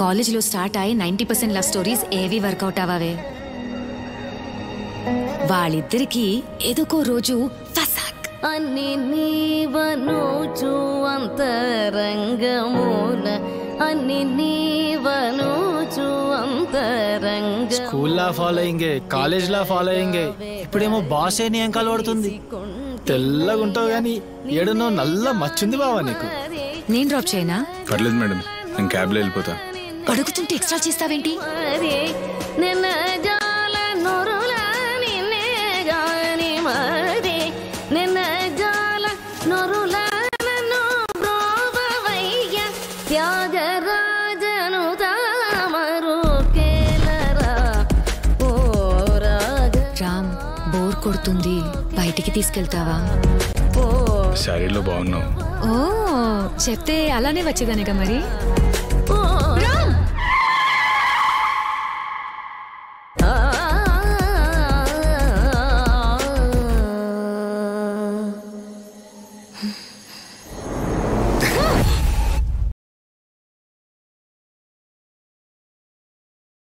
కాలేజ్లో స్టార్ట్ అయ్యి 90% love stories ఏవి వర్కౌట్ అవ్వవే. వాళ్ళిద్దరికి ఏదోకో రోజు ఫసాక్ అన్ని నీవనోచు అంతరంగమున అన్ని నీవనోచు అంతరంగ. స్కూల్లా ఫాలో అయ్యింగే, కాలేజ్లా ఫాలో అయ్యింగే, ఇప్పుడేమో బాస్ అని ఎంకాలు పడుతుంది. తెల్లగుంటావు గాని ఏడునో నల్ల మచ్చుంది బావా నీకు. నేను డ్రాప్ చేయనా? పర్లేదు మేడం, నేను క్యాబ్లో వెళ్ళిపోతా. అడుగుతుంటే ఎక్స్ట్రా చేస్తావేంటి? రామ్, బోర్ కొడుతుంది, బయటికి తీసుకెళ్తావా? శారీలో బాగున్నావు. ఓ చెప్తే అలానే వచ్చేదానిగా మరి.